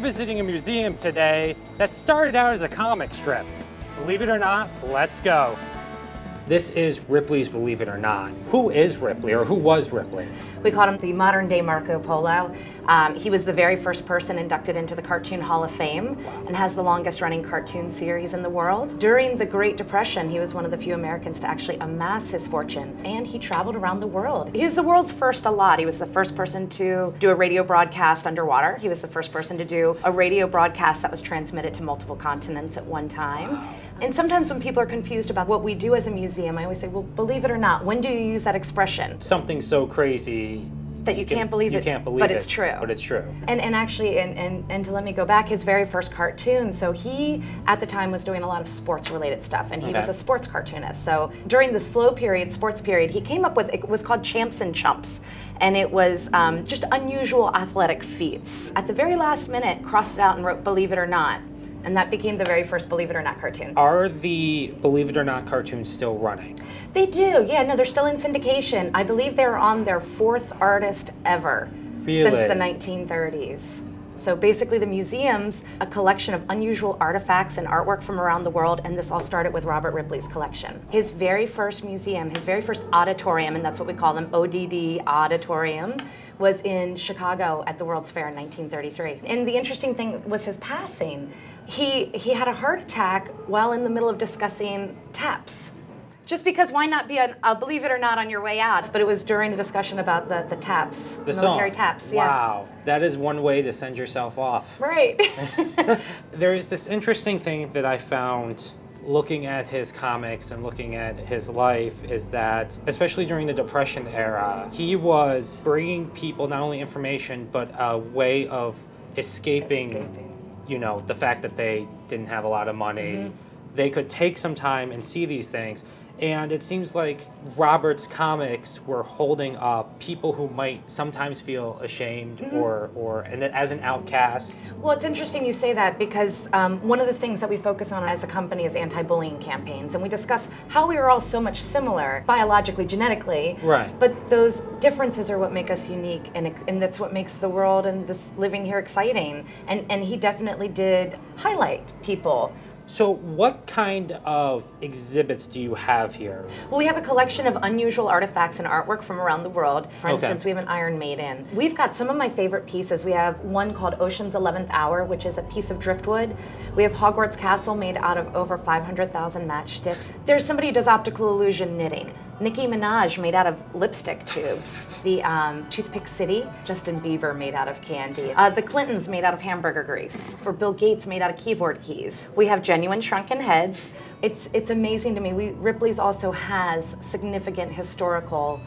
visiting a museum today that started out as a comic strip. Believe it or not, let's go. This is Ripley's Believe It or Not. Who is Ripley, or who was Ripley? We called him the modern day Marco Polo. He was the very first person inducted into the Cartoon Hall of Fame and has the longest running cartoon series in the world. During the Great Depression, he was one of the few Americans to actually amass his fortune, and he traveled around the world. He was the world's first a lot. He was the first person to do a radio broadcast underwater. He was the first person to do a radio broadcast that was transmitted to multiple continents at one time. Wow. And sometimes when people are confused about what we do as a museum, I always say, well, believe it or not, when do you use that expression? Something so crazy that you can't believe it. You can't believe but it. It's true. But it's true. And actually, and to let me go back, his very first cartoon, so he, at the time, was doing a lot of sports-related stuff, and he was a sports cartoonist. So during the slow period, sports period, he came up with, it was called Champs and Chumps, and it was just unusual athletic feats. At the very last minute, crossed it out and wrote Believe It or Not. And that became the very first Believe It or Not cartoon. Are the Believe It or Not cartoons still running? They do, yeah, no, they're still in syndication. I believe they're on their 4th artist ever since the 1930s. So basically the museum's a collection of unusual artifacts and artwork from around the world, and this all started with Robert Ripley's collection. His very first museum, his very first auditorium, and that's what we call them, ODD, auditorium, was in Chicago at the World's Fair in 1933. And the interesting thing was his passing. He had a heart attack while in the middle of discussing taps. Just because why not be a Believe It or Not on your way out? But it was during a discussion about the taps, the military song. Taps. Yeah. Wow, that is one way to send yourself off. Right. There is this interesting thing that I found looking at his comics and looking at his life is that, especially during the Depression era, he was bringing people not only information, but a way of escaping. You know, the fact that they didn't have a lot of money. Mm-hmm. They could take some time and see these things. And it seems like Robert's comics were holding up people who might sometimes feel ashamed or and as an outcast. Well, it's interesting you say that because one of the things that we focus on as a company is anti-bullying campaigns. And we discuss how we are all so much similar biologically, genetically. Right. But those differences are what make us unique, and that's what makes the world and this living here exciting. And he definitely did highlight people. So what kind of exhibits do you have here? Well, we have a collection of unusual artifacts and artwork from around the world. For instance, we have an Iron Maiden. We've got some of my favorite pieces. We have one called Ocean's 11th Hour, which is a piece of driftwood. We have Hogwarts Castle made out of over 500,000 matchsticks. There's somebody who does optical illusion knitting. Nicki Minaj made out of lipstick tubes. The Toothpick City, Justin Bieber made out of candy. The Clintons made out of hamburger grease. Or Bill Gates made out of keyboard keys. We have genuine shrunken heads. It's amazing to me. Ripley's also has significant historical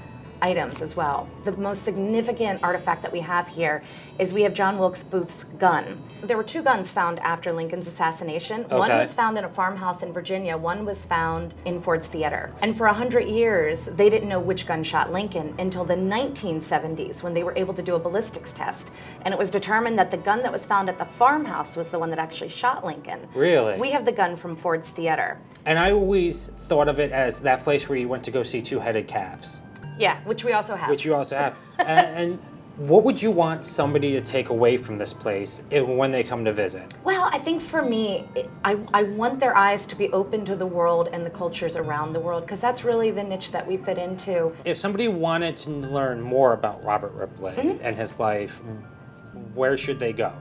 items as well. The most significant artifact that we have here is we have John Wilkes Booth's gun. There were 2 guns found after Lincoln's assassination. One was found in a farmhouse in Virginia. One was found in Ford's Theater. And for 100 years, they didn't know which gun shot Lincoln until the 1970s when they were able to do a ballistics test. And it was determined that the gun that was found at the farmhouse was the one that actually shot Lincoln. Really? We have the gun from Ford's Theater. And I always thought of it as that place where you went to go see 2-headed calves. Yeah, which we also have. Which you also have. And what would you want somebody to take away from this place when they come to visit? Well, I think for me, I want their eyes to be open to the world and the cultures around the world, because that's really the niche that we fit into. If somebody wanted to learn more about Robert Ripley and his life, where should they go?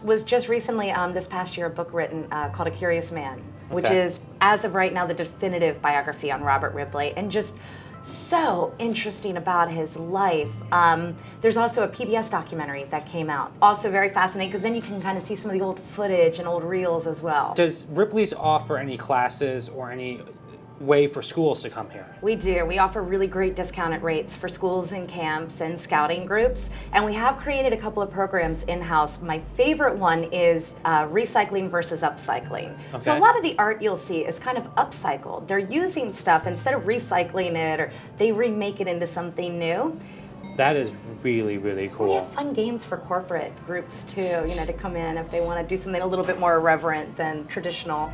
Was just recently, this past year, a book written called A Curious Man, which is, as of right now, the definitive biography on Robert Ripley, and just so interesting about his life. There's also a PBS documentary that came out. Also very fascinating, because then you can kind of see some of the old footage and old reels as well. Does Ripley's offer any classes or any way for schools to come here? We do. We offer really great discounted rates for schools and camps and scouting groups. And we have created a couple of programs in-house. My favorite one is recycling versus upcycling. Okay. So a lot of the art you'll see is kind of upcycled. They're using stuff, instead of recycling it, or they remake it into something new. That is really, really cool. We have fun games for corporate groups too, to come in if they want to do something a little bit more irreverent than traditional.